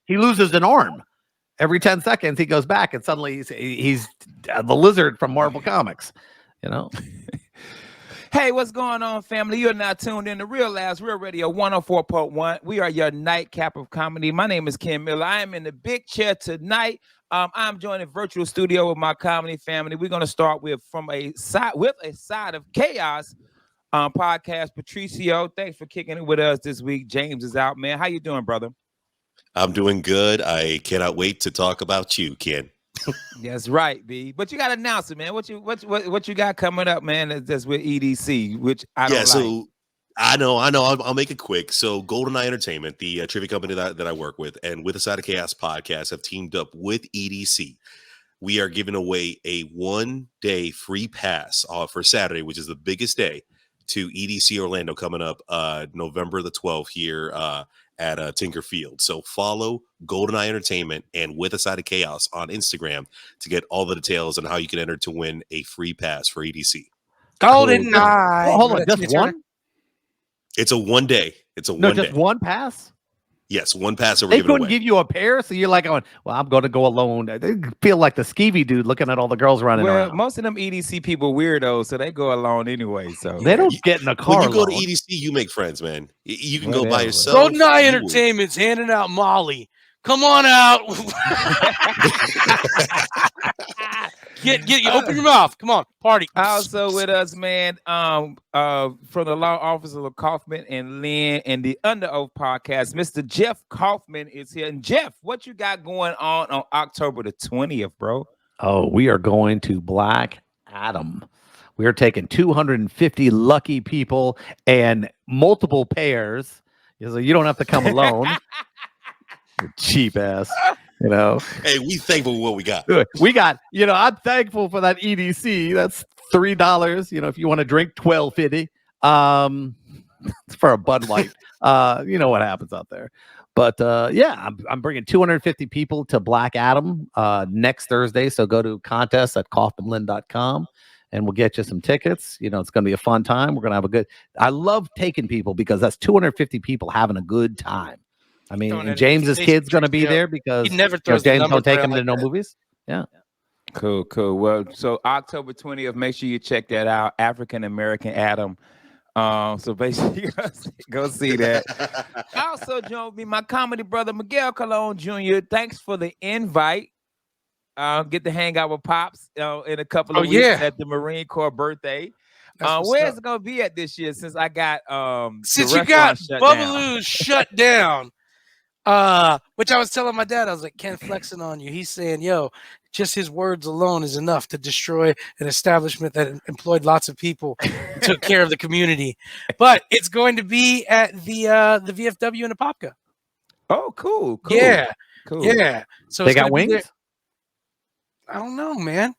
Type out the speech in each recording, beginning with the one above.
he loses an arm every 10 seconds. He goes back, and suddenly he's the Lizard from Marvel Comics. Hey, what's going on, family? You're now tuned in to Real Labs, Real Radio 104.1. We are your nightcap of comedy. My name is Ken Miller. I am in the big chair tonight. I'm joining virtual studio with my comedy family. We're going to start with a side of chaos podcast. Patricio, thanks for kicking it with us this week. James is out, man. How you doing, brother? I'm doing good. I cannot wait to talk about you, Ken. That's right, B. But you got to announce it, man. What you got coming up, man? That's with EDC, which I don't like. So I know. I'll make it quick. So GoldenEye Entertainment, the trivia company that I work with, and With a Side of Chaos podcast have teamed up with EDC. We are giving away a 1-day free pass for Saturday, which is the biggest day, to EDC Orlando coming up November the 12th here at Tinker Field. So follow GoldenEye Entertainment and With a Side of Chaos on Instagram to get all the details on how you can enter to win a free pass for EDC. GoldenEye. Oh, hold on, just one? It's a 1 day. It's a 1 day. Just one pass? Yes, one pass that we're They giving couldn't away. give you a pair, so you're like, well, I'm going to go alone. They feel like the skeevy dude looking at all the girls running around. Most of them EDC people weirdos, so they go alone anyway. So they don't get in a car. When you go alone. to EDC, you make friends, man. You can go by yourself. GoldenEye Entertainment's handing out Molly. Come on out. Get you open your mouth. Come on, party. Also with us, man, from the law office of Kaufman and Lynn and the Under Oath podcast, Mr. Jeff Kaufman is here. And Jeff, what you got going on October the 20th, bro? Oh, we are going to Black Adam. We are taking 250 lucky people and multiple pairs. So you don't have to come alone. Cheap ass, Hey, we thankful for what we got. We got, I'm thankful for that EDC. That's $3. If you want to drink, $12.50. For a Bud Light. You know what happens out there. But I'm bringing 250 people to Black Adam next Thursday. So go to contest@kaufmanlynn.com and we'll get you some tickets. It's going to be a fun time. We're going to have I love taking people because that's 250 people having a good time. I mean, and James's kid's going to be there because James don't take him to no movies. Yeah. Cool. Well, so October 20th, make sure you check that out. African American Adam. So basically, go see that. Also join me, my comedy brother Miguel Colon Jr. Thanks for the invite. Get to hang out with Pops in a couple of weeks at the Marine Corps birthday. Where's it gonna be at this year? Since I got since you got Bubbaloo shut down. Which I was telling my dad, I was like, Ken flexing on you. He's saying, yo, just his words alone is enough to destroy an establishment that employed lots of people and took care of the community. But it's going to be at the VFW in Apopka. Oh, cool. Yeah. Cool. Yeah. So they got wings? I don't know, man.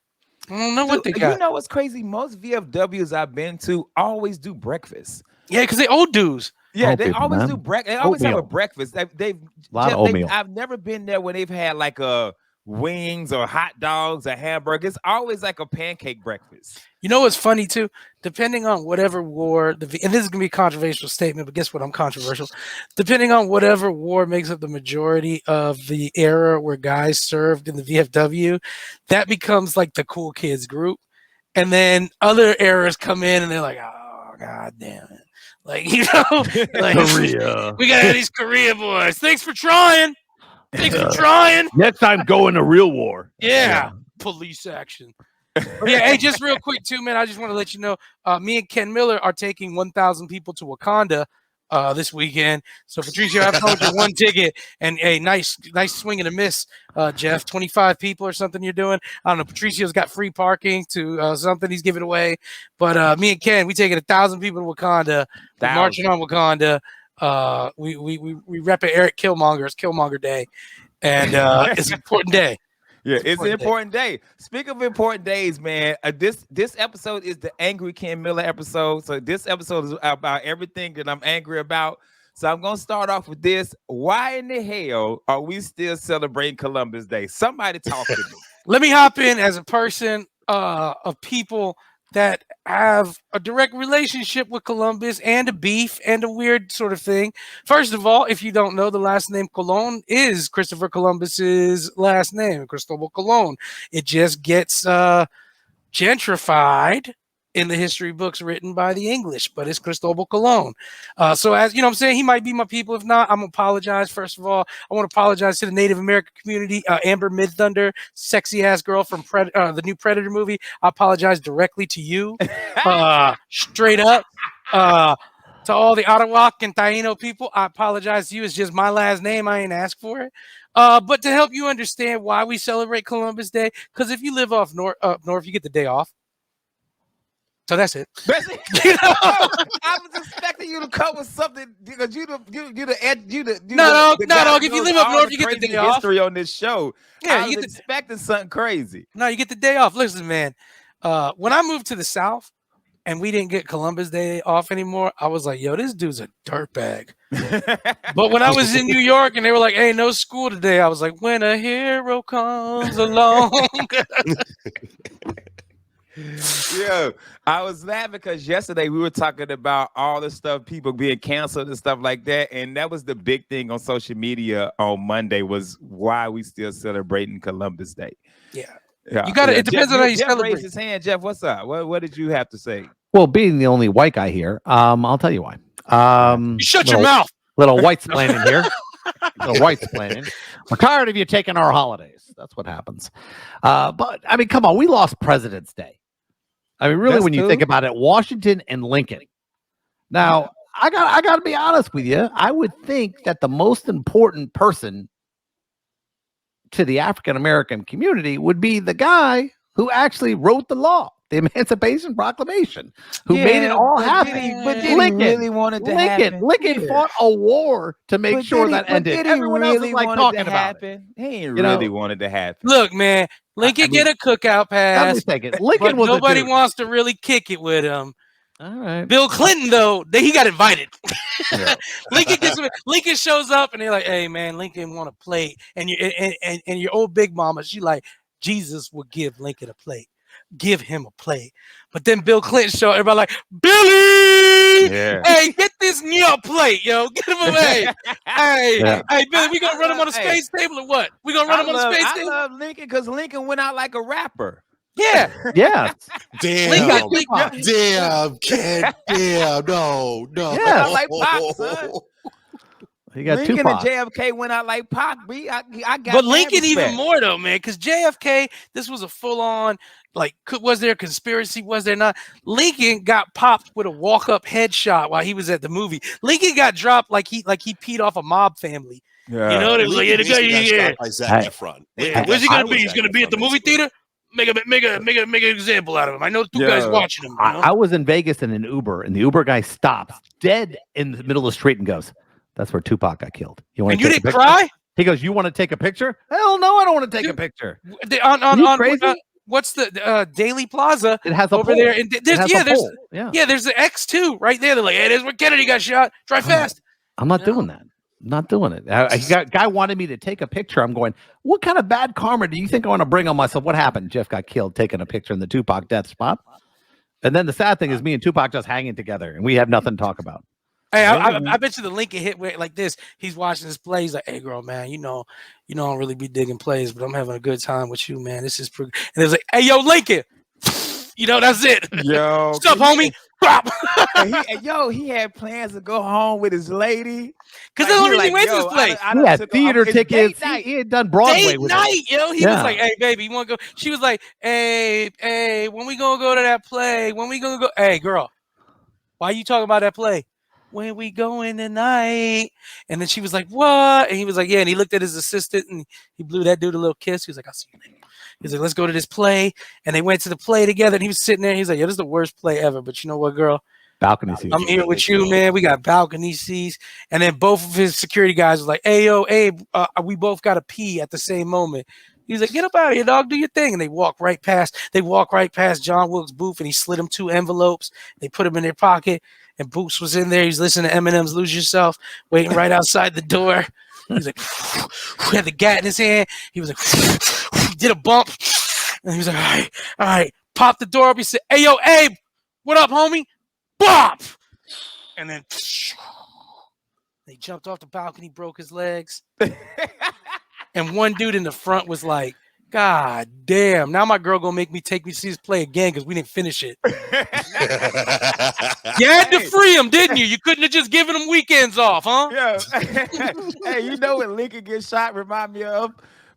I don't know what they got. You know what's crazy? Most VFWs I've been to always do breakfast. Yeah, because they old dudes. Yeah, they always do breakfast. They always have a breakfast. They've a lot of oatmeal. I've never been there where they've had like wings or hot dogs or hamburgers. It's always like a pancake breakfast. You know what's funny too? Depending on whatever war, and this is gonna be a controversial statement, but guess what? I'm controversial. Depending on whatever war makes up the majority of the era where guys served in the VFW, that becomes like the cool kids group, and then other eras come in and they're like, oh god damn it. Like, like Korea. We got these Korea boys. Thanks for trying. Next time, go into real war. Yeah. Police action. Yeah. Hey, just real quick too, man. I just want to let you know, me and Ken Miller are taking 1,000 people to Wakanda this weekend. So Patricio, I've told you one ticket and a nice swing and a miss, Jeff. 25 people or something you're doing. I don't know. Patricio's got free parking to something he's giving away. But me and Ken, we taking 1,000 people to Wakanda. Marching on Wakanda. We rep Eric Killmonger. It's Killmonger Day, and it's an important day. Yeah, it's an important day. Speaking of important days, man, this episode is the Angry Ken Miller episode. So this episode is about everything that I'm angry about. So I'm going to start off with this. Why in the hell are we still celebrating Columbus Day? Somebody talk to me. Let me hop in as a person of people that have a direct relationship with Columbus and a beef and a weird sort of thing. First of all, if you don't know, the last name Colon is Christopher Columbus's last name, Cristobal Colon. It just gets gentrified in the history books written by the English, but it's Cristobal Colon. So as you know what I'm saying, he might be my people. If not, I'm gonna apologize. First of all, I want to apologize to the Native American community. Amber Midthunder, sexy ass girl from the new Predator movie. I apologize directly to you. Straight up. To all the Arawak and Taino people, I apologize to you. It's just my last name. I ain't asked for it. But to help you understand why we celebrate Columbus Day, because if you live up north, you get the day off. So that's it. That's it. You know, I was expecting you to come with something because you dog. If you live up north, you get the day off. History on this show. Yeah, you was expecting something crazy. No, you get the day off. Listen, man. When I moved to the South and we didn't get Columbus Day off anymore, I was like, "Yo, this dude's a dirtbag." But when I was in New York and they were like, "Hey, no school today," I was like, "When a hero comes along." Yeah, I was laughing because yesterday we were talking about all the stuff, people being canceled and stuff like that, and that was the big thing on social media on Monday was why we still celebrating Columbus Day. Yeah, you got it. It depends on how you Jeff celebrate. Raised his hand. Jeff, what's up? What did you have to say? Well, being the only white guy here, I'll tell you why. You shut your mouth. Little white splaining here. Little white splaining. We're tired of you taking our holidays. That's what happens. But I mean, come on, we lost President's Day. I mean, really, when you think about it, Washington and Lincoln. Now, I got to be honest with you. I would think that the most important person to the African American community would be the guy who actually wrote the law, the Emancipation Proclamation, who made it all happen. But Lincoln really wanted to happen. Lincoln fought a war to make sure that ended. Everyone else is like talking about it. He ain't really wanted to happen. Look, man, Lincoln get a cookout pass. Lincoln was nobody wants to really kick it with him. All right. Bill Clinton, though, he got invited. Yeah. Lincoln shows up and they're like, "Hey, man, Lincoln want a plate," and your old big mama, she like, Jesus would give Lincoln a plate. Give him a plate. But then Bill Clinton showed everybody like, "Billy, hey, get this new plate, yo. Get him away." Hey, Billy, we gonna run him on a space table or what? We gonna run him on a space table? I love Lincoln because Lincoln went out like a rapper. Yeah. Yeah. Damn, kid. Damn, no. Yeah. Like Pop, son. He got Lincoln Tupac. and JFK went out like Pac. I got but Lincoln even more though, man, because JFK, this was a full-on, like, was there a conspiracy? Was there not? Lincoln got popped with a walk-up headshot while he was at the movie. Lincoln got dropped like he peed off a mob family. Yeah. You know what I mean? Like, yeah, the guy, yeah. By Zac Efron. Where's he gonna be? He's gonna be at the movie theater. Make an example out of him. I know two guys watching him. You know? I was in Vegas in an Uber, and the Uber guy stops dead in the middle of the street and goes, "That's where Tupac got killed. You want?" And you didn't cry? He goes, "You want to take a picture?" Hell no, I don't want to take a picture. On crazy? What's the Daily Plaza? It has a over pole. there. And there's the X2 right there. They're like, "Hey, there's where Kennedy got shot. Drive fast." I'm not doing that. I'm not doing it. Guy wanted me to take a picture. I'm going, what kind of bad karma do you think I want to bring on myself? What happened? Jeff got killed taking a picture in the Tupac death spot. And then the sad thing is me and Tupac just hanging together, and we have nothing to talk about. Hey, I bet you the Lincoln hit like this. He's watching this play. He's like, "Hey, girl, man, you know, I don't really be digging plays, but I'm having a good time with you, man. This is pretty." And it was like, "Hey, yo, Lincoln, you know, that's it. Yo, what's up, homie?" He had plans to go home with his lady because the only reason he went to this place. He had theater tickets. He had done Broadway date with night, yo. He was like, "Hey, baby, you want to go?" She was like, "Hey, when we gonna go to that play? When we gonna go?" "Hey, girl, why you talking about that play? When we going tonight?" And then she was like, "What?" And he was like, "Yeah." And he looked at his assistant and he blew that dude a little kiss. He was like, "I'll see you later." He's like, "Let's go to this play." And they went to the play together. And he was sitting there. And he's like, "Yo, this is the worst play ever. But you know what, girl? Balcony seats. I'm here with you, man. We got balcony seats." And then both of his security guys was like, "Hey, yo, Abe, we both got to pee at the same moment." He's like, "Get up out of here, dog. Do your thing." And they walk right past John Wilkes Booth, and he slid him 2 envelopes. They put them in their pocket. And Boots was in there. He's listening to Eminem's "Lose Yourself," waiting right outside the door. He was like, he had the gat in his hand. He was like, did a bump. And he was like, all right. Popped the door up. He said, "Hey, yo, Abe, What up, homie? Bop! And then they jumped off the balcony, broke his legs. And one dude in the front was like, God damn, now my girl gonna make me take me see this play again because we didn't finish it. You had to free him, didn't you? You couldn't have just given him weekends off, huh? Yeah. Hey, you know when Lincoln gets shot remind me of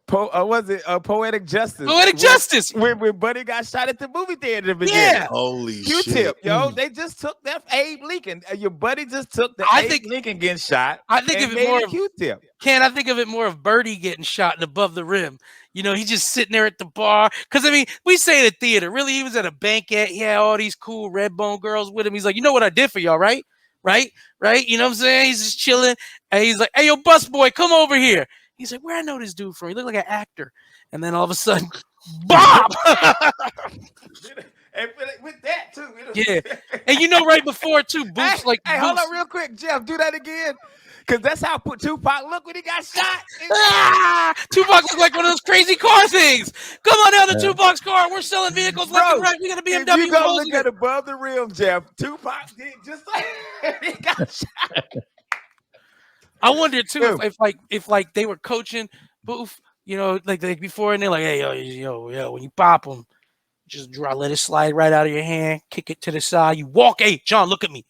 Poetic Justice. Poetic Justice. When Buddy got shot at the movie theater at the beginning. Yeah. Holy Q-tip, shit. yo. They just took that Abe Lincoln. Your buddy just took the Abe Lincoln getting shot. I think of it more of Q-tip. Ken, I think of it more of Birdie getting shot and above the rim. You know, he's just sitting there at the bar. Because, I mean, we say the theater. Really, he was at a banquet. He had all these cool red bone girls with him. He's like, you know what I did for y'all, right? Right? You know what I'm saying? He's just chilling. And he's like, hey, yo, bus boy, come over here. He's like, where I know this dude from? He looked like an actor. And then all of a sudden, Bob! And with that, too. Yeah. And you know, right before, too, Boots hold on real quick, Jeff. Do that again. Because that's how Tupac looked when he got shot. Tupac looked like one of those crazy car things. Come on down to Tupac's car. We're selling vehicles left and right. We got a BMW. If you go look at above the rim, Jeff, Tupac did just like he got shot. I wonder too if they were coaching Booth, you know, like before, and they're like, hey, yo, when you pop them, just let it slide right out of your hand, kick it to the side. You walk, hey, John, look at me.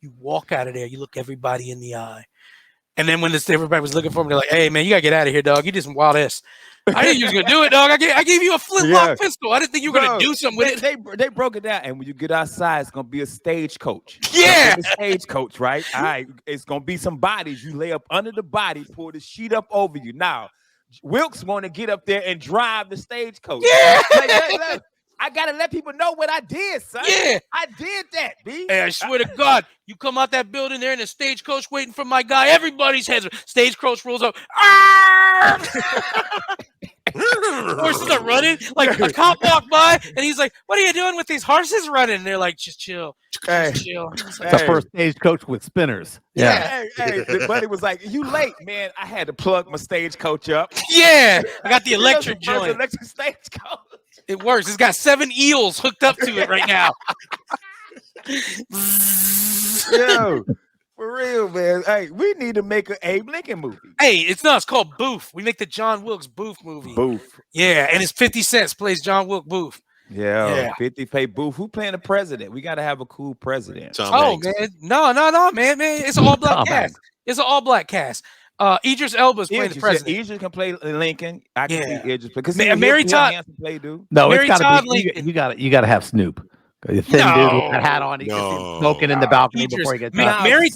You walk out of there. You look everybody in the eye. And then when everybody was looking for him, they're like, hey, man, you got to get out of here, dog. You did some wild ass. I didn't think you was going to do it, dog. I gave you a flintlock pistol. I didn't think you were going to do something with it. They broke it down. And when you get outside, it's going to be a stagecoach. Yeah. Stagecoach, right? All right. It's going to be some bodies. You lay up under the body, pull the sheet up over you. Now, Wilkes want to get up there and drive the stagecoach. Yeah. Look, I gotta let people know what I did, son. Yeah, I did that, B. Hey, I swear to God, you come out that building there in a stagecoach waiting for my guy. Everybody's heads. Stagecoach rolls up. Horses are running. Like a cop walked by, and he's like, "What are you doing with these horses running?" And they're like, "Just chill, just chill." Like, the first stagecoach with spinners. Yeah. Hey, the buddy was like, "You late, man? I had to plug my stagecoach up." Yeah, I got the electric joint. Electric stagecoach. It works. It's got 7 eels hooked up to it right now. Yo, for real, man. Hey, we need to make an Abe Lincoln movie. Hey, it's called Booth. We make the John Wilkes Booth movie. Booth. Yeah, and it's 50 Cent plays John Wilkes Booth. Yeah. 50 pay Booth. Who playing the president? We got to have a cool president. Tom Hanks. Man. No, man. It's an all-black cast. It's an all-black cast. Idris Elba's playing the president. Idris can play Lincoln. I can see Idris play. Because Mary Todd play, dude. No, Mary it's Todd gotta be, you got to have Snoop. The thin dude with that hat on, he gets smoking in the balcony before he gets out. Mary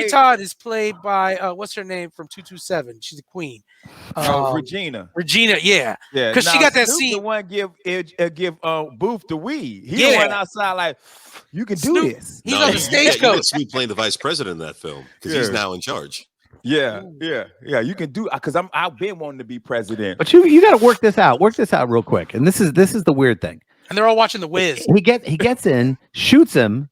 Todd is played by what's her name from 227? She's a queen. Regina, yeah. Because she got that Snoop scene. The one give Booth the weed. He the one outside like, you can do this. He's on the stagecoach. Snoop playing the vice president in that film because he's now in charge. Yeah. You can do because I've been wanting to be president. But you got to work this out. Work this out real quick. And this is the weird thing. And they're all watching The Wiz. He gets in, shoots him.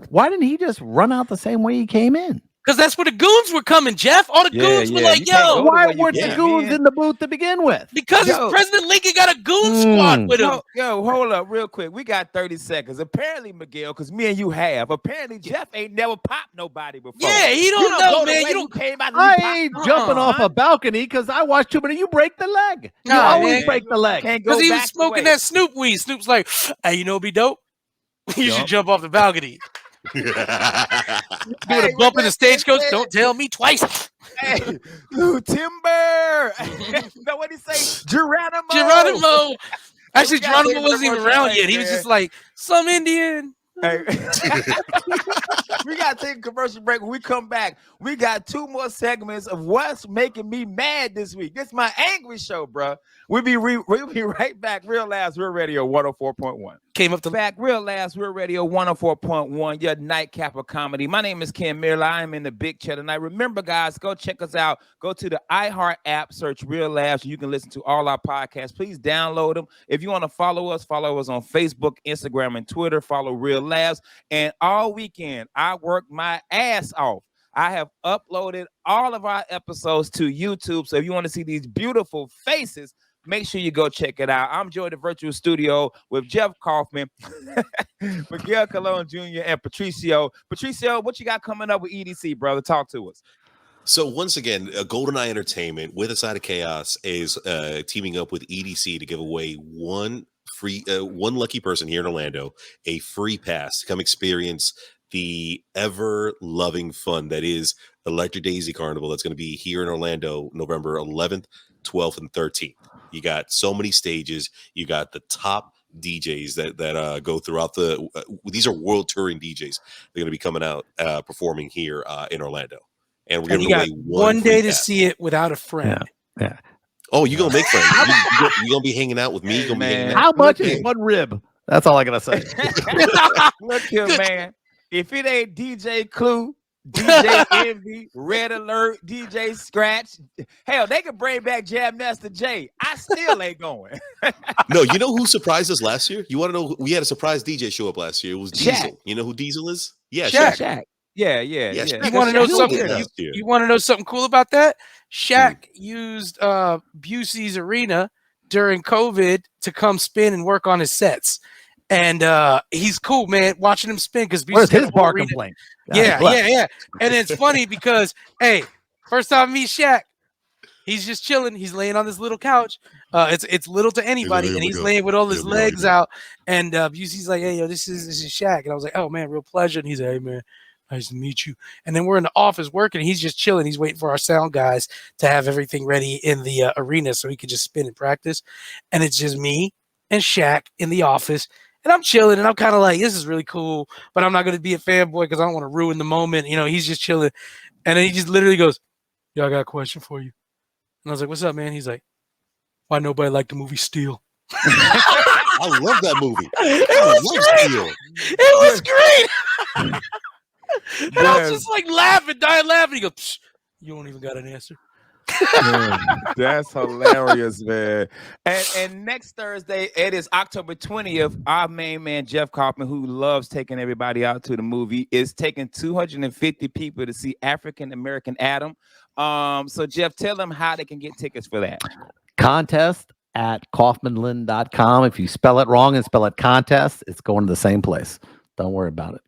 Why didn't he just run out the same way he came in? Because that's where the goons were coming, Jeff. All the goons were like, yo. Why weren't the goons in the booth to begin with? Because President Lincoln got a goon squad with him. Yo, hold up real quick. We got 30 seconds. Apparently, Miguel, because me and you have. Apparently, Jeff ain't never popped nobody before. Yeah, he don't know, man. You don't came out. I ain't jumping off a balcony because I watched too many. You break the leg. You always break the leg. Because he was smoking that Snoop weed. Snoop's like, hey, you know what'd be dope? You should jump off the balcony. Doing a bump in the stagecoach. Don't tell me twice. Hey, Timber. Know what he say? Geronimo. Actually, Geronimo wasn't even around yet. He was just like some Indian. Hey. We gotta take a commercial break. When we come back, we got 2 more segments of what's making me mad this week. This is my angry show, bro. We'll be right back. Real Laughs, Real Radio 104.1. Came up to back. Real Laughs, Real Radio 104.1. Your nightcap of comedy. My name is Ken Miller. I am in the big chair tonight. Remember, guys, go check us out. Go to the iHeart app, search Real Laughs. You can listen to all our podcasts. Please download them. If you want to follow us on Facebook, Instagram, and Twitter. Follow Real Laughs. And all weekend, I worked my ass off. I have uploaded all of our episodes to YouTube. So if you want to see these beautiful faces, Make sure you go check it out. I'm joined the virtual studio with Jeff Kaufman, Miguel Colon Jr., and Patricio. Patricio, what you got coming up with EDC, brother? Talk to us. So once again, GoldenEye Entertainment with A Side of Chaos is teaming up with EDC to give away one lucky person here in Orlando a free pass to come experience the ever loving fun that is Electric Daisy Carnival. That's going to be here in Orlando, November 11th, 12th, and 13th. You got so many stages. You got the top DJs that go throughout these are world touring DJs. They're going to be coming out performing here in Orlando. And we're giving away one day to see it without a friend. Yeah. Oh, you're gonna make friends. You're gonna be hanging out with me. You're gonna be hanging out. How much is one rib? That's all I gotta say. Look here, man. If it ain't DJ Clue, DJ Envy, Red Alert, DJ Scratch, hell, they could bring back Jam Master J. I still ain't going. No, you know who surprised us last year? You want to know? We had a surprise DJ show up last year. It was Diesel. Shaq. You know who Diesel is? Yeah, Shaq. Yeah. Shaq. You want to know something? Yeah. You want to know something cool about that? Shaq used Busey's Arena during COVID to come spin and work on his sets, and he's cool, man. Watching him spin because Where's his bar complaint? Yeah. And it's funny because first time I meet Shaq, he's just chilling. He's laying on this little couch. It's little to anybody, and he's laying with all his legs out. And Busey's like, "Hey, yo, this is Shaq," and I was like, "Oh man, real pleasure." And he's like, "Hey man, nice to meet you." And then we're in the office working. He's just chilling. He's waiting for our sound guys to have everything ready in the arena so he could just spin and practice. And it's just me and Shaq in the office. And I'm chilling. And I'm kind of like, this is really cool. But I'm not going to be a fanboy because I don't want to ruin the moment. You know, he's just chilling. And then he just literally goes, "Yo, I got a question for you." And I was like, "What's up, man?" He's like, "Why nobody liked the movie Steel?" I love that movie. It was great. And I was just like dying laughing. He goes, "Psh, you don't even got an answer." Man, that's hilarious, man. And next Thursday, it is October 20th. Our main man, Jeff Kaufman, who loves taking everybody out to the movie, is taking 250 people to see African American Adam. So Jeff, tell them how they can get tickets for that. Contest at kaufmanlin.com. If you spell it wrong and spell it contest, it's going to the same place. Don't worry about it.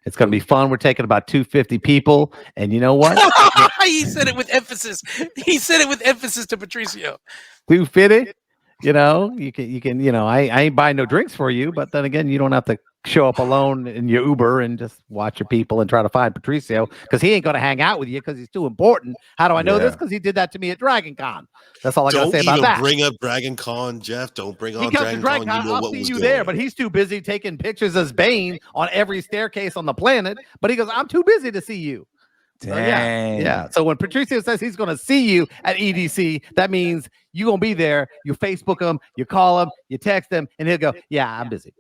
It's going to be fun. We're taking about 250 people. And you know what? He said it with emphasis. He said it with emphasis to Patricio. 250. You know, you can, I ain't buying no drinks for you, but then again, you don't have to show up alone in your Uber and just watch your people and try to find Patricio because he ain't going to hang out with you because he's too important. How do I know this? Because he did that to me at Dragon Con. That's all I got to say about that. Don't even bring up Dragon Con, Jeff. Don't bring on Dragon Con. You know I'll what see was you going there, on. but he's too busy taking pictures as Bane on every staircase on the planet. But he goes, "I'm too busy to see you." Dang. Yeah. So when Patricio says he's going to see you at EDC, that means you're going to be there. You Facebook him, you call him, you text him, and he'll go, "Yeah, I'm busy."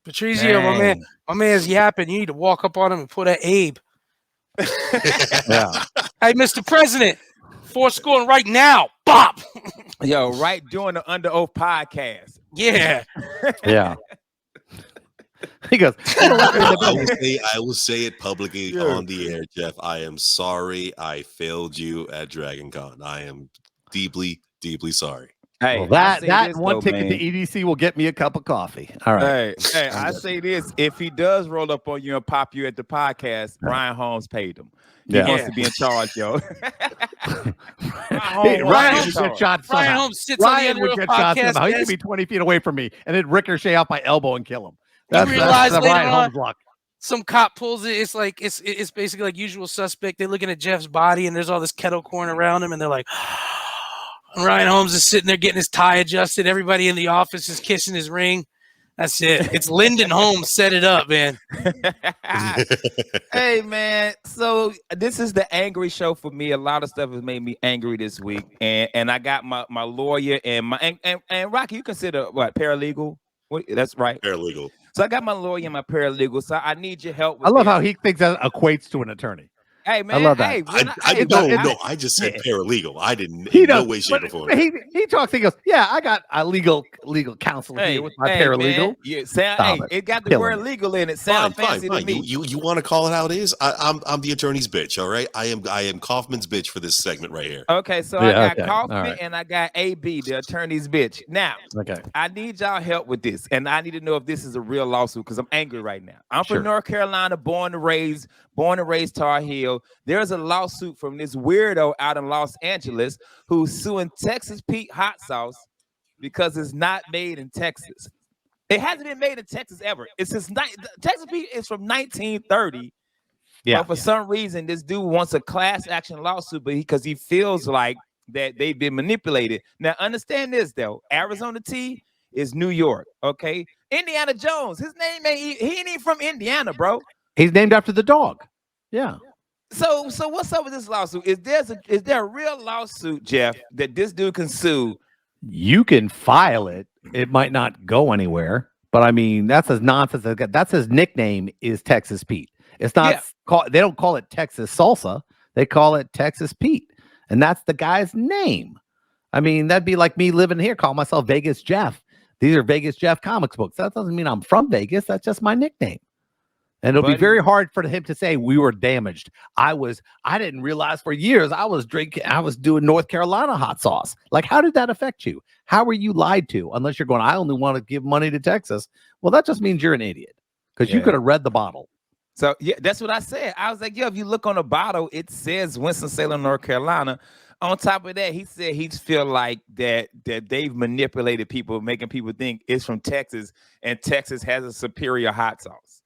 Patricio, my man's yapping. You need to walk up on him and put at Abe. Yeah. "Hey, Mr. President, scoring right now." Bop. Yo, right during the Under Oath podcast. Yeah. Yeah. He goes, I will say it publicly on the air, Jeff. I am sorry I failed you at Dragon Con. I am deeply, deeply sorry. Hey, well, that one ticket to EDC will get me a cup of coffee. All right. Hey, I say this: if he does roll up on you and pop you at the podcast, Brian Holmes paid him. He wants to be in charge, yo. Ryan would get shots. Brian Holmes sits on the end of the podcast. He could be 20 feet away from me and it'd ricochet off my elbow and kill him. That's later Ryan on, Holmes luck. Some cop pulls it. It's like it's basically like Usual Suspect. They're looking at Jeff's body and there's all this kettle corn around him, and they're like, Ryan Holmes is sitting there getting his tie adjusted. Everybody in the office is kissing his ring. That's it. It's Lyndon Holmes set it up, man. Hey, man. So this is the angry show for me. A lot of stuff has made me angry this week, and I got my lawyer and and Rocky. You consider what, paralegal? What, that's right, Paralegal. So I got my lawyer and my paralegal. So I need your help. I love how he thinks that equates to an attorney. Hey, man. I love that. Hey, I just said paralegal. I didn't. He in no does, way, shape, or form. He talks. He goes, "Yeah, I got a legal legal counsel Hey, here with my hey, paralegal. man. Yeah, Stop hey, it. it got the Killing word it. legal in it. Fine, Sound fancy to me. You want to call it how it is? I'm the attorney's bitch. All right, I am Kaufman's bitch for this segment right here. Okay, so I Yeah, got okay. All Kaufman right. and I got AB, the attorney's bitch. Now, Okay. I need y'all help with this, and I need to know if this is a real lawsuit because I'm angry right now. I'm Sure. from North Carolina, born and raised Tar Heel. There's a lawsuit from this weirdo out in Los Angeles who's suing Texas Pete hot sauce because it's not made in Texas. It hasn't been made in Texas ever. It's since Texas Pete is from 1930. Yeah. But for some reason, this dude wants a class action lawsuit, but because he feels like that they've been manipulated. Now, understand this though: Arizona T is New York. Okay, Indiana Jones. His name he ain't even from Indiana, bro. He's named after the dog. Yeah. So what's up with this lawsuit? Is there a real lawsuit, Jeff, that this dude can sue? You can file it. It might not go anywhere, but I mean, that's as nonsense. That's his nickname is Texas Pete. It's not called. They don't call it Texas Salsa. They call it Texas Pete, and that's the guy's name. I mean, that'd be like me living here, call myself Vegas Jeff. These are Vegas Jeff comics books. That doesn't mean I'm from Vegas. That's just my nickname. And it'll be very hard for him to say we were damaged. I didn't realize for years I was doing North Carolina hot sauce. Like, how did that affect you? How were you lied to? Unless you're going, I only want to give money to Texas. Well, that just means you're an idiot because you could have read the bottle. So yeah, that's what I said. I was like, yo, if you look on the bottle, it says Winston-Salem, North Carolina. On top of that, he said he feel like that they've manipulated people, making people think it's from Texas, and Texas has a superior hot sauce.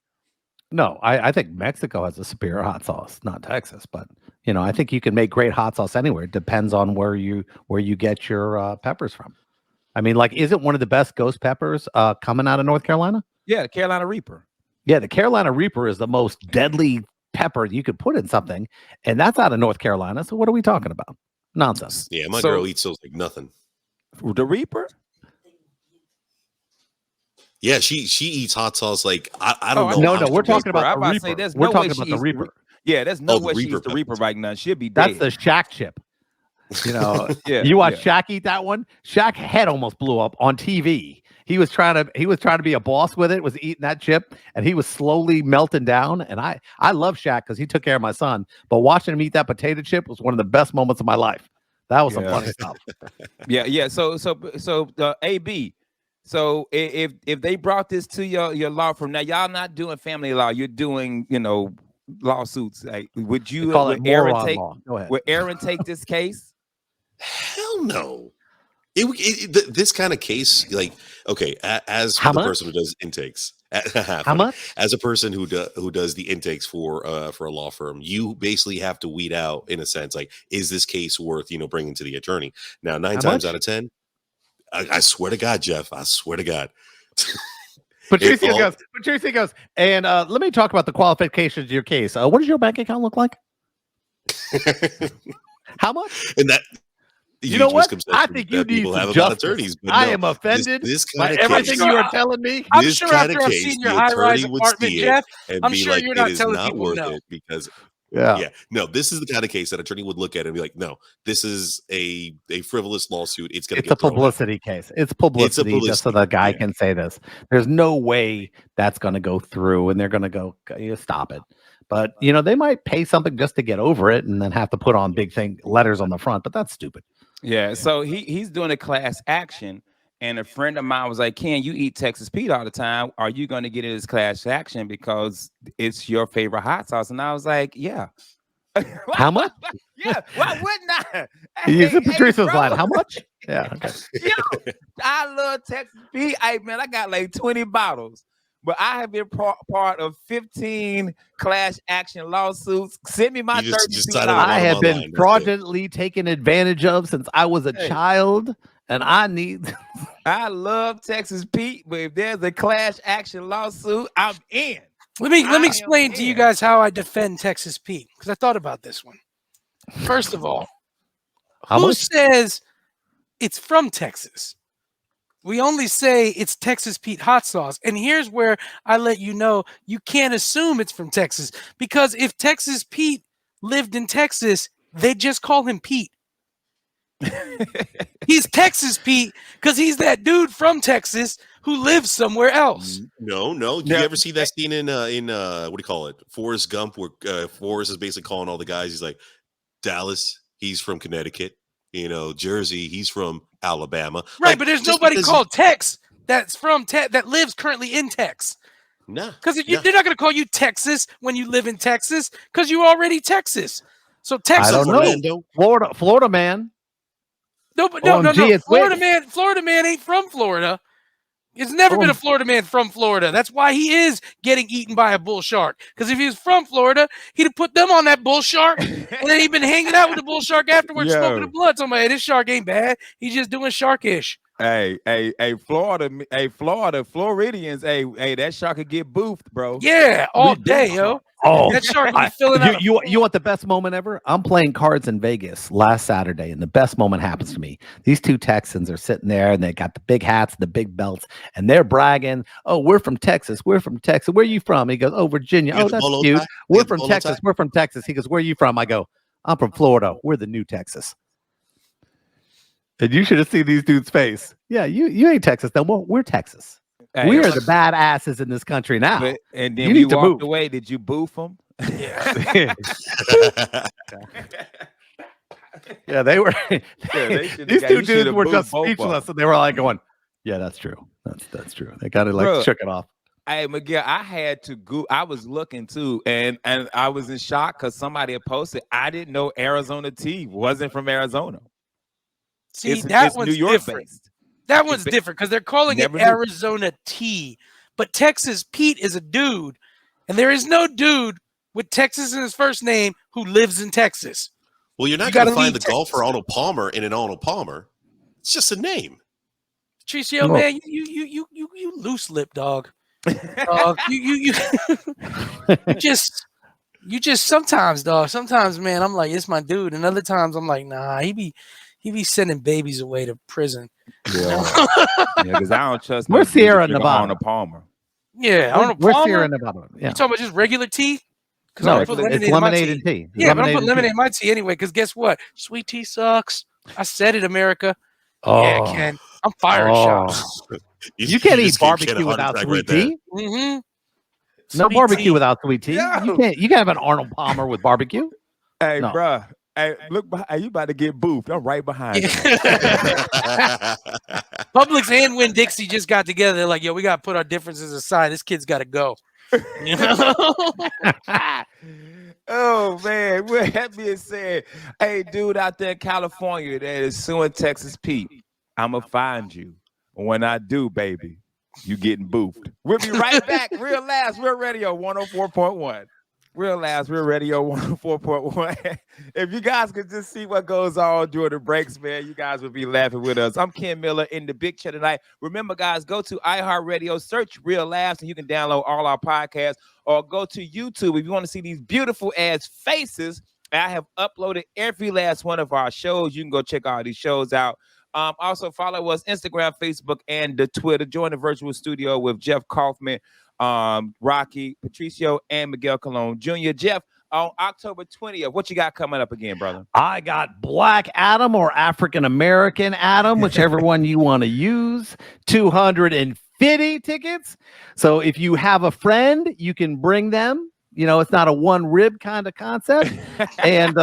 No, I think Mexico has a superior hot sauce, not Texas. But I think you can make great hot sauce anywhere. It depends on where you get your peppers from. I mean, like, isn't one of the best ghost peppers coming out of North Carolina? Yeah, the Carolina Reaper. Yeah, the Carolina Reaper is the most deadly pepper you could put in something, and that's out of North Carolina. So what are we talking about? Nonsense. Yeah, my girl eats those like nothing. The Reaper? Yeah, she eats hot sauce like I don't know. No, we're talking about the Reaper. We're talking about the Reaper. Yeah, there's no way she eats the Reaper right now. She'll be That's dead. the Shaq chip. You watch Shaq eat that one. Shaq's head almost blew up on TV. He was trying to be a boss with it. Was eating that chip, and he was slowly melting down. And I love Shaq because he took care of my son. But watching him eat that potato chip was one of the best moments of my life. That was some funny stuff. Yeah. So AB. So if they brought this to your law firm, now y'all not doing family law, you're doing lawsuits. Like, would you call it moron law? Go ahead. Would Aaron take this case? Hell no. This kind of case, like, okay, as the person who does intakes, how much? As a person who does the intakes for a law firm, you basically have to weed out, in a sense, like, is this case worth bringing to the attorney? Now, 9 times out of 10, I swear to God, Jeff, I swear to God. Patricia goes, and let me talk about the qualifications of your case. What does your bank account look like? How much? And that. You know what? I think you need some justice. I am offended by everything you are telling me. I'm sure after I've seen your high-rise apartment, Jeff, I'm sure you're not telling people no. Because no, this is the kind of case that attorney would look at and be like, no, this is a frivolous lawsuit. It's a publicity case. It's publicity just so the guy can say this. There's no way that's going to go through, and they're going to go, stop it. But they might pay something just to get over it, and then have to put on big letters on the front. But that's stupid. Yeah, so he's doing a class action, and a friend of mine was like, Ken, you eat Texas Pete all the time. Are you going to get in this class action because it's your favorite hot sauce? And I was like, yeah. How much? Yeah, why wouldn't I? Patricia's line. How much? Yeah. Okay. Yo, I love Texas Pete. Hey, man, I got like 20 bottles. But I have been part of 15 class action lawsuits. Send me my $32. I have been fraudulently taken advantage of since I was a child, and I love Texas Pete, but if there's a class action lawsuit, I'm in. Let me explain to you guys how I defend Texas Pete, because I thought about this one. First of all, who says it's from Texas? We only say it's Texas Pete hot sauce. And here's where I let you know you can't assume it's from Texas. Because if Texas Pete lived in Texas, they'd just call him Pete. He's Texas Pete because he's that dude from Texas who lives somewhere else. No. Do you ever see that scene in what do you call it? Forrest Gump, where Forrest is basically calling all the guys. He's like, Dallas, he's from Connecticut. Jersey, he's from Alabama. Right, Like, but there's just nobody because called Tex that's from that lives currently in Tex. Nah. Because they're not going to call you Texas when you live in Texas because you're already Texas. So Texas. I don't know. Florida man. No. Florida man ain't from Florida. It's never been a Florida man from Florida. That's why he is getting eaten by a bull shark. Because if he was from Florida, he'd have put them on that bull shark, and then he'd been hanging out with the bull shark afterwards, smoking the blood. So, hey, this shark ain't bad. He's just doing sharkish. Hey, Floridians, hey, that shark could get boofed, bro. Yeah, all day, yo. Oh, that shark will be filling out. You want the best moment ever? I'm playing cards in Vegas last Saturday, and the best moment happens to me. These two Texans are sitting there, and they got the big hats, the big belts, and they're bragging. Oh, we're from Texas. We're from Texas. Where are you from? He goes, oh, Virginia. Oh, that's cute. We're from Texas. We're from Texas. He goes, where are you from? I go, I'm from Florida. We're the new Texas. And you should have seen these dudes' face. Yeah, you ain't Texas no more. We're Texas. Hey, we are the badasses in this country now. And then you walked away. Did you boof them? Yeah. Yeah, they were. These two dudes were just speechless, and they were like going, "Yeah, that's true. That's true." They kind of like shook it off. Hey, Miguel, I had to go. I was looking too, and I was in shock because somebody had posted. I didn't know Arizona Tea wasn't from Arizona. See, it's one's New York different. Based. That one's different because they're calling it Arizona Tea, but Texas Pete is a dude, and there is no dude with Texas in his first name who lives in Texas. Well, you're not going to find the golfer Arnold Palmer in an Arnold Palmer. It's just a name. Patricio, man, you loose lip dog. You just sometimes, dog. Sometimes, man, I'm like, it's my dude, and other times I'm like, nah, he be sending babies away to prison. Yeah, because I don't trust. We're Sierra Nevada. Arnold Palmer. Yeah, Arnold Palmer. We're Sierra Nevada. Yeah. You talking about just regular tea? No, it's lemonade and tea. Yeah, but I'm putting lemonade in my tea anyway. Because guess what? Sweet tea sucks. I said it, America. Oh. Yeah, Ken. I'm firing shots. You can't eat barbecue without sweet tea. Mm-hmm. No barbecue without sweet tea. No. You can't have an Arnold Palmer with barbecue. Hey, bro. Hey, look, you about to get boofed. I'm right behind you. Publix and Winn-Dixie just got together. They're like, yo, we got to put our differences aside. This kid's got to go. Oh, man. With that being said, hey, dude out there in California that is suing Texas Pete, I'm going to find you. When I do, baby, you getting boofed. We'll be right back. Real Laughs, Real Radio 104.1. Real Laughs, Real Radio 104.1. If you guys could just see what goes on during the breaks, man, you guys would be laughing with us. I'm Ken Miller in the big chair tonight. Remember, guys, go to iHeartRadio, search Real Laughs, and you can download all our podcasts, or go to YouTube if you want to see these beautiful ass faces. I have uploaded every last one of our shows. You can go check all these shows out. Also, follow us Instagram, Facebook, and the Twitter. Join the virtual studio with Jeff Kaufman, Rocky, Patricio, and Miguel Colon Jr. Jeff, on October 20th, what you got coming up again, brother? I got Black Adam or African American Adam, whichever one you want to use. 250 tickets. So if you have a friend, you can bring them. You know, it's not a one rib kind of concept. And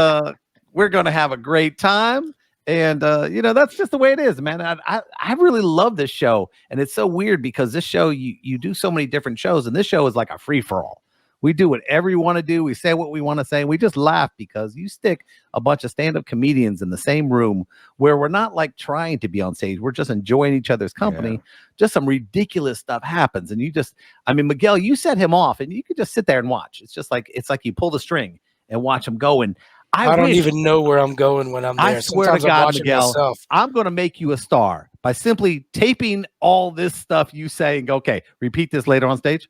we're going to have a great time. And, you know, that's just the way it is, man. I really love this show. And it's so weird because this show, you do so many different shows. And this show is like a free for all. We do whatever we want to do. We say what we want to say. And we just laugh because you stick a bunch of stand-up comedians in the same room where we're not like trying to be on stage. We're just enjoying each other's company. Yeah. Just some ridiculous stuff happens. And you just, I mean, Miguel, you set him off and you could just sit there and watch. It's like you pull the string and watch him go. And I don't even know where I'm going when I'm there. I swear to God, Miguel, I'm going to make you a star by simply taping all this stuff you say and go, okay, repeat this later on stage.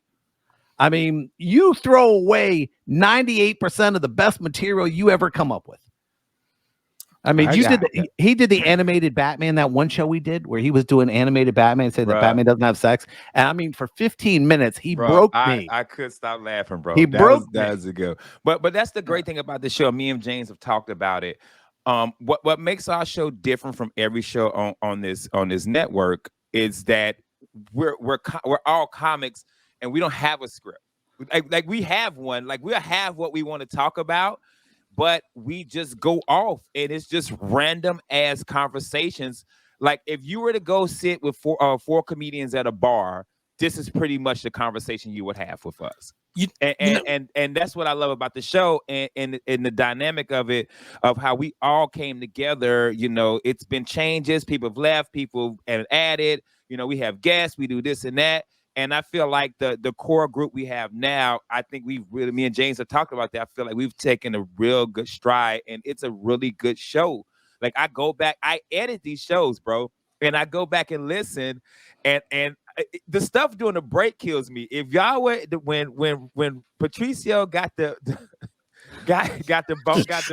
I mean, you throw away 98% of the best material you ever come up with. I mean, he did the animated Batman, that one show we did where he was doing animated Batman, saying that Batman doesn't have sex. And I mean, for 15 minutes, he broke me. I could stop laughing, bro. He broke me. That was a good. But that's the great thing about the show. Me and James have talked about it. what makes our show different from every show on this network is that we're all comics and we don't have a script. Like we have one, like we'll have what we want to talk about, but we just go off and it's just random ass conversations. Like if you were to go sit with four comedians at a bar, this is pretty much the conversation you would have with us. And that's what I love about the show and the dynamic of it, of how we all came together. You know, it's been changes. People have left, people have added. You know, we have guests, we do this and that. And I feel like the core group we have now, I think we've really, me and James have talked about that. I feel like we've taken a real good stride and it's a really good show. Like I go back, I edit these shows, bro. And I go back and listen and the stuff during the break kills me. If y'all were when Patricio got the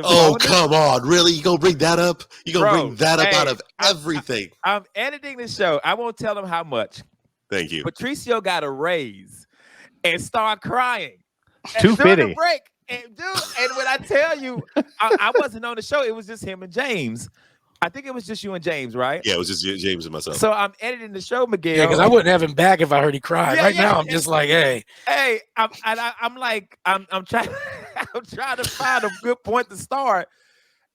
oh, come on. Really? You gonna bring that up? You gonna bring that up out of everything? I'm editing the show. I won't tell them how much. Thank you. Patricio got a raise and started crying. Too fitting. Break. And when I tell you, I wasn't on the show. It was just him and James. I think it was just you and James, right? Yeah, it was just James and myself. So I'm editing the show, Miguel. Yeah, because I wouldn't have him back if I heard he cried. Now, I'm just like, hey, I'm trying to find a good point to start.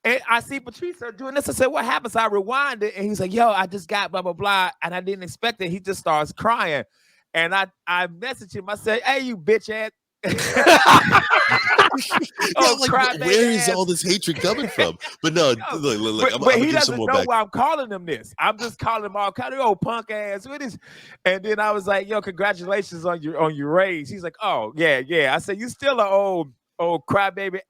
And I see Patricio doing this. I said, what happens? I rewind it. And he's like, yo, I just got blah, blah, blah. And I didn't expect it. He just starts crying. And I messaged him. I said, hey, you bitch ass. Where is all this hatred coming from? But no, look, I'm he doesn't know why I'm calling him this. I'm just calling him all kind of old punk ass. What is? And then I was like, yo, congratulations on your raise. He's like, oh yeah. I said, you still an old crybaby.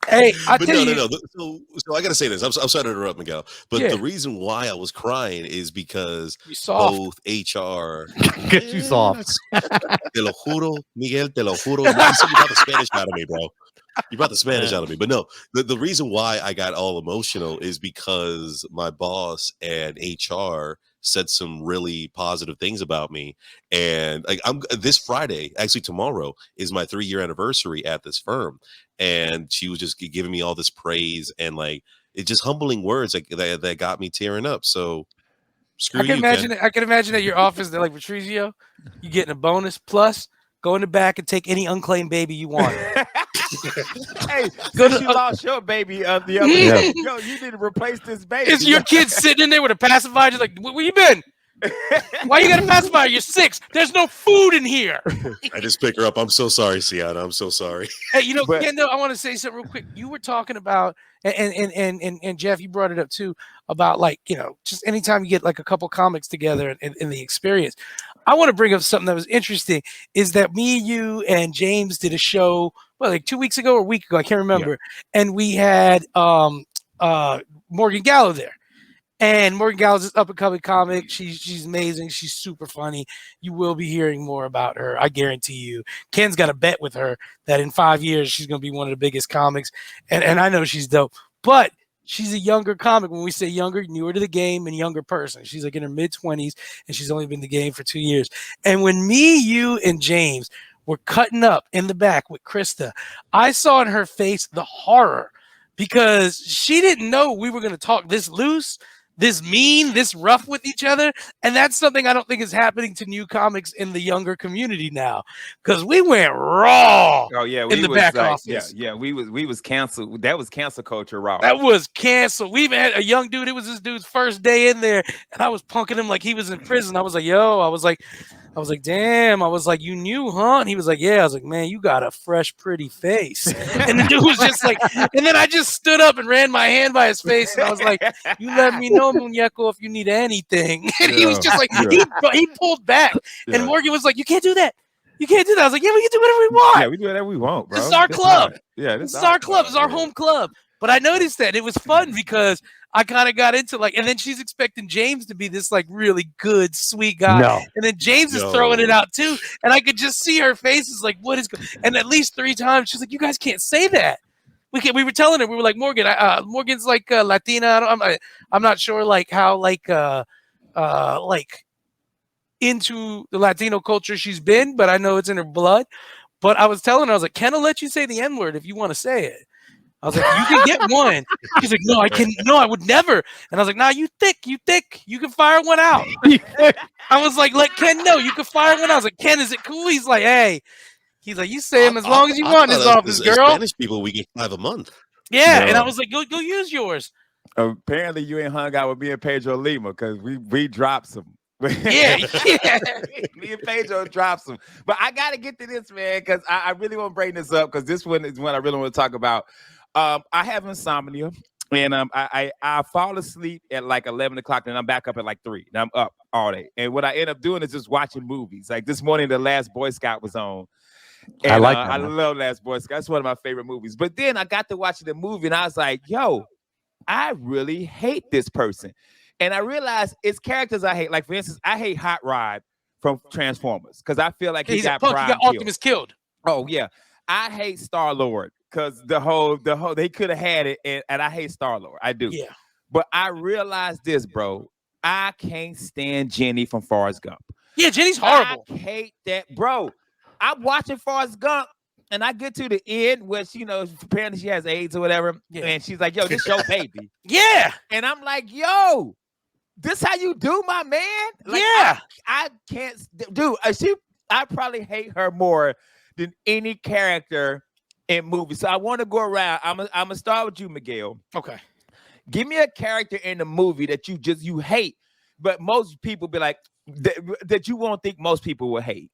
Hey, I tell you. No. So I gotta say this. I'm sorry to interrupt, Miguel, but the reason why I was crying is because both HR get you soft. Te lo juro, Miguel. Te lo juro. You brought the Spanish out of me, bro. You brought the Spanish out of me. But no, the reason why I got all emotional is because my boss and HR said some really positive things about me. And like this Friday, actually tomorrow, is my 3-year anniversary at this firm. And she was just giving me all this praise and like it's just humbling words that got me tearing up. So screw you. I can imagine at your office they're like, Patricio, you getting a bonus plus go in the back and take any unclaimed baby you want. Hey, since you lost your baby the other day, yo, you need to replace this baby. Is your kid sitting in there with a pacifier just like, where you been? Why you got a pacifier? You're 6. There's no food in here. I just pick her up. I'm so sorry, Sienna. I'm so sorry. Hey, I want to say something real quick. You were talking about, and Jeff, you brought it up too, about like, just anytime you get like a couple comics together and the experience. I want to bring up something that was interesting is that me, you, and James did a show, like 2 weeks ago or a week ago, I can't remember. Yeah. And we had Morgan Gallo there. And Morgan Gallo's this up-and-coming comic. She's amazing. She's super funny. You will be hearing more about her. I guarantee you. Ken's got a bet with her that in 5 years she's going to be one of the biggest comics. And I know she's dope. But she's a younger comic. When we say younger, newer to the game and younger person. She's like in her mid-20s, and she's only been in the game for 2 years. And when me, you, and James were cutting up in the back with Krista, I saw in her face the horror because she didn't know we were going to talk this loose, this mean, this rough with each other. And that's something I don't think is happening to new comics in the younger community now. Because we went raw in the back office. Yeah, we was canceled. That was cancel culture raw. That was canceled. We even had a young dude. It was this dude's first day in there. And I was punking him like he was in prison. I was like, yo, I was like, damn. I was like, you knew, huh? And he was like, yeah. I was like, man, you got a fresh, pretty face. And the dude was just like, and then I just stood up and ran my hand by his face. And I was like, you let me know, Muñeco, if you need anything. And he was just like, he pulled back. And Morgan was like, you can't do that. You can't do that. I was like, yeah, we can do whatever we want. Yeah, we do whatever we want, bro. This is our club. This is our club. It's our home club. But I noticed that it was fun because I kind of got into like, and then she's expecting James to be this like really good, sweet guy. No. And then James is throwing it out too. And I could just see her face is like, what is, and at least 3 times she's like, you guys can't say that. We were telling her, we were like, Morgan, Morgan's like Latina. I'm not sure like how like into the Latino culture she's been, but I know it's in her blood. But I was telling her, I was like, Ken will let you say the N-word if you want to say it. I was like, you can get one. He's like, no, I can. No, I would never. And I was like, nah, you thick. You can fire one out. I was like, let Ken know you can fire one out. I was like, Ken, is it cool? He's like, hey. He's like, you say him as long as you want in his office, girl. Spanish people, we get 5 a month. Yeah, and I was like, go use yours. Apparently, you ain't hung out with me and Pedro Lima because we dropped some. Yeah. Me and Pedro dropped some. But I got to get to this, man, because I really want to bring this up because this one is one I really want to talk about. I have insomnia, and I fall asleep at like 11 o'clock, and I'm back up at like 3, and I'm up all day. And what I end up doing is just watching movies. Like this morning, The Last Boy Scout was on. And, I like that. I love Last Boy Scout. That's one of my favorite movies. But then I got to watching the movie, and I was like, yo, I really hate this person. And I realized it's characters I hate. Like, for instance, I hate Hot Rod from Transformers because I feel like he got Optimus killed. Oh, yeah. I hate Star-Lord because the whole they could have had it, and I hate Star-Lord. I do. Yeah. But I realized this, bro. I can't stand Jenny from Forrest Gump. Yeah, Jenny's horrible. I hate that, bro. I'm watching Forrest Gump, and I get to the end where she, apparently she has AIDS or whatever, and she's like, yo, this your baby. Yeah. And I'm like, yo, this how you do, my man? Like, yeah. I can't, dude, I probably hate her more than any character in movies. So I want to go around. I'm gonna start with you, Miguel. Okay. Give me a character in the movie that you hate, but most people be like, that you won't think most people will hate.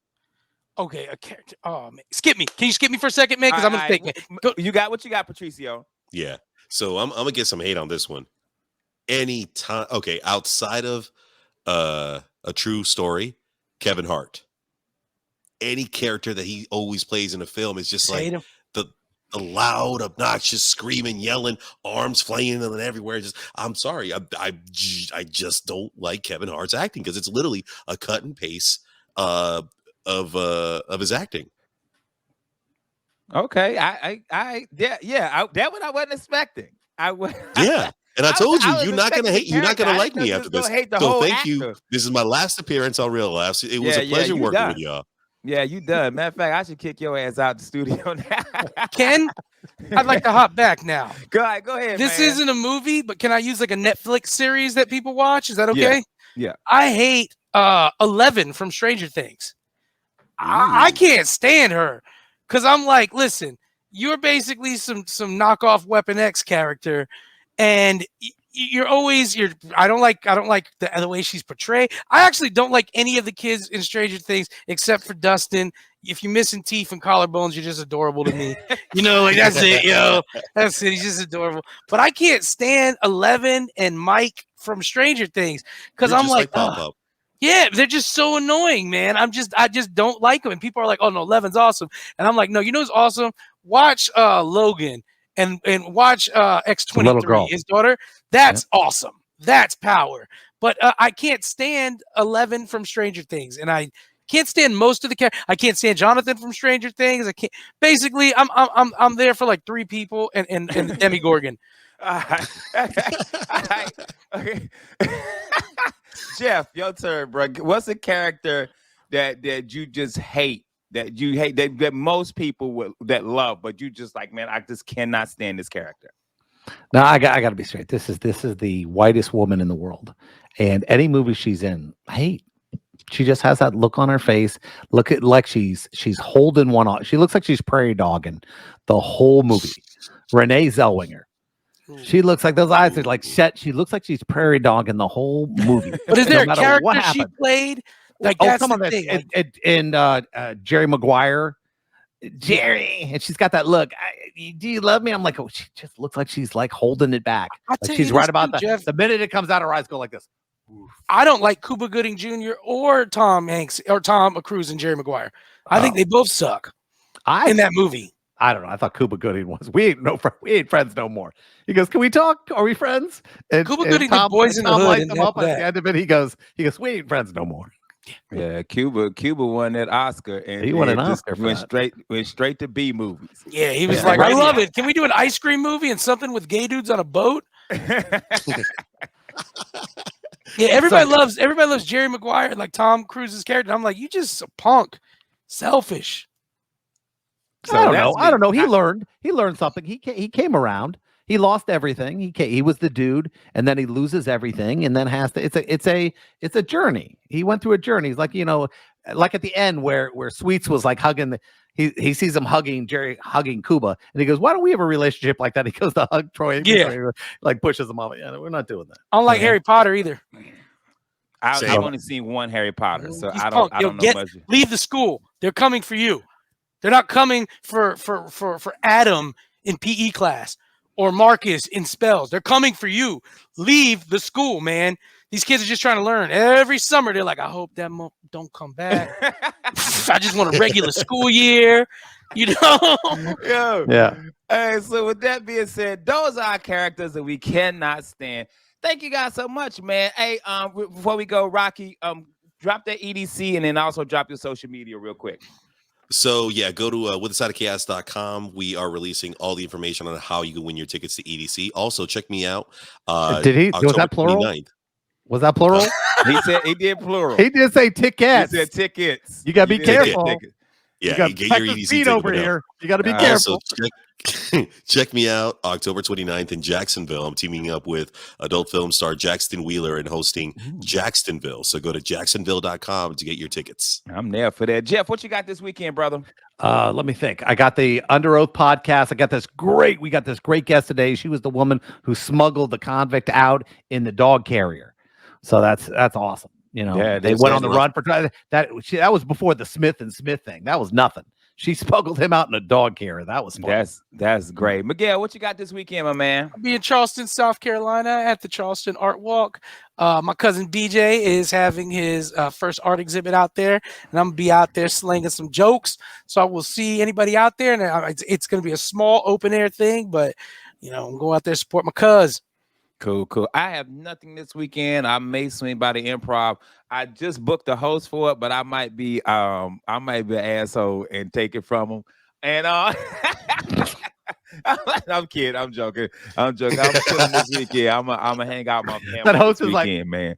Okay, a character. Oh man, skip me. Can you skip me for a second, man? Because I'm gonna think. You got what you got, Patricio. Yeah. So I'm gonna get some hate on this one. Anytime. Okay, outside of a true story, Kevin Hart. Any character that he always plays in a film is just like the loud, obnoxious, screaming, yelling, arms flailing and everywhere. I'm sorry, I just don't like Kevin Hart's acting because it's literally a cut and paste of his acting. Okay, that one I wasn't expecting. Yeah, and I told you, you're not gonna hate. You're not gonna like me after this. So thank you. This is my last appearance on Real Laughs. It was a pleasure working with y'all. Yeah, you done. Matter of fact, I should kick your ass out the studio now. Ken, I'd like to hop back now. Go ahead. This man. isn't a movie, but can I use like a Netflix series that people watch? Is that okay? Yeah. I hate 11 from Stranger Things. I can't stand her because I'm like, listen, you're basically some knockoff Weapon X character, and I don't like the way she's portrayed. I actually don't like any of the kids in Stranger Things except for Dustin. If you're missing teeth and collarbones, you're just adorable to me. Like that's it, yo. That's it. He's just adorable. But I can't stand 11 and Mike from Stranger Things because I'm like yeah, they're just so annoying, man. I just don't like them. And people are like, oh no, 11's awesome. And I'm like, no, you know what's awesome? Watch Logan and watch X-23, his daughter. That's awesome. That's power. But I can't stand 11 from Stranger Things, and I can't stand most of the characters. I can't stand Jonathan from Stranger Things. I can't. Basically, I'm there for like 3 people and Demi Gorgon. Okay. Jeff, your turn, bro. What's a character that you just hate? That you hate that most people that love, but you just like, man, I just cannot stand this character. No, I got to be straight. This is the whitest woman in the world, and any movie she's in, I hate. She just has that look on her face. Look at like she's holding one on. She looks like she's prairie dogging the whole movie. Renee Zellweger. She looks like those eyes are like shut. She looks like she's prairie dogging the whole movie. But is there a character she played? Like that's come on, the thing. And Jerry Maguire, Jerry, and she's got that look. Do you love me? I'm like, oh, she just looks like she's like holding it back. Like she's right about that. Jeff, the minute it comes out, her eyes go like this. Oof. I don't like Cuba Gooding Jr. or Tom Hanks or Tom Cruise and Jerry Maguire. I think they both suck in that movie. I don't know. I thought Cuba Gooding was. We ain't friends no more. He goes, "Can we talk? Are we friends?" And Cuba Gooding did Boys in the Hood. Lights him up at the end of it. He goes, "We ain't friends no more." Yeah, Cuba won that Oscar, and he won an Oscar. Went straight to B movies. Yeah, he was like, "I love it. Can we do an ice cream movie and something with gay dudes on a boat?" Yeah, everybody loves Jerry Maguire, like Tom Cruise's character. I'm like, you just a punk, selfish. So I don't that's know. I don't know. me. He learned something. He came around. He lost everything. He was the dude, and then he loses everything, and then has to. It's a journey. He went through a journey. He's like, like at the end where Sweets was like hugging. He sees him hugging hugging Cuba, and he goes, "Why don't we have a relationship like that?" He goes to hug Troy. Yeah. Troy, like pushes him off. Yeah, we're not doing that. I don't like Harry Potter either. I've Same. only seen one Harry Potter, so He's I punk. don't know much. Leave the school. They're coming for you. They're not coming for Adam in PE class or Marcus in spells. They're coming for you. Leave the school, man. These kids are just trying to learn. Every summer, they're like, I hope that don't come back. I just want a regular school year, Yo. Yeah. Hey, so with that being said, those are our characters that we cannot stand. Thank you guys so much, man. Hey, before we go, Rocky, drop that EDC and then also drop your social media real quick. So yeah, go to withasideofchaos.com. We are releasing all the information on how you can win your tickets to EDC. Also, check me out. Was that plural? 29th. Was that plural? He did plural. He did say tickets. He said tickets. You gotta be He did say careful. tickets. You Yeah, got you get your Texas EDC Pete ticket over now. here. You got to be Also, careful. check me out October 29th in Jacksonville. I'm teaming up with adult film star Jackson Wheeler and hosting Jacksonville. So go to jacksonville.com to get your tickets. I'm there for that. Jeff, what you got this weekend, brother? Let me think. I got the Under Oath podcast. We got this great guest today. She was the woman who smuggled the convict out in the dog carrier. So that's awesome. Yeah, they went on the run for that. That was before the Smith and Smith thing. That was nothing. She smuggled him out in a dog carrier. That was fun. That's great. Miguel, what you got this weekend, my man? I'll be in Charleston, South Carolina at the Charleston Art Walk. My cousin BJ is having his first art exhibit out there, and I'm going to be out there slinging some jokes. So I will see anybody out there, and it's going to be a small open air thing, but, I'm going out there to support my cuz. Cool. I have nothing this weekend. I may swing by the Improv. I just booked a host for it, but I might be an asshole and take it from him. And I'm kidding. I'm joking. I'm chilling this weekend. I'm gonna hang out with my family. That host this is weekend, man.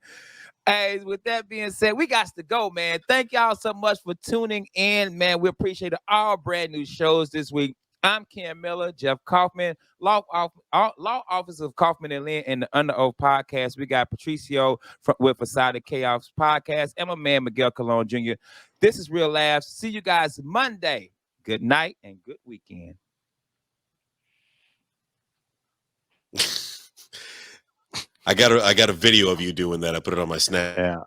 Hey, with that being said, we got to go, man. Thank y'all so much for tuning in, man. We appreciate all brand new shows this week. I'm Ken Miller, Jeff Kaufman, law office of Kaufman and Lynn in the Under Oath podcast. We got Patricio with Aside of Chaos podcast and my man Miguel Colon Jr. This is Real Laughs. See you guys Monday. Good night and good weekend. I got a video of you doing that. I put it on my Snap. Yeah.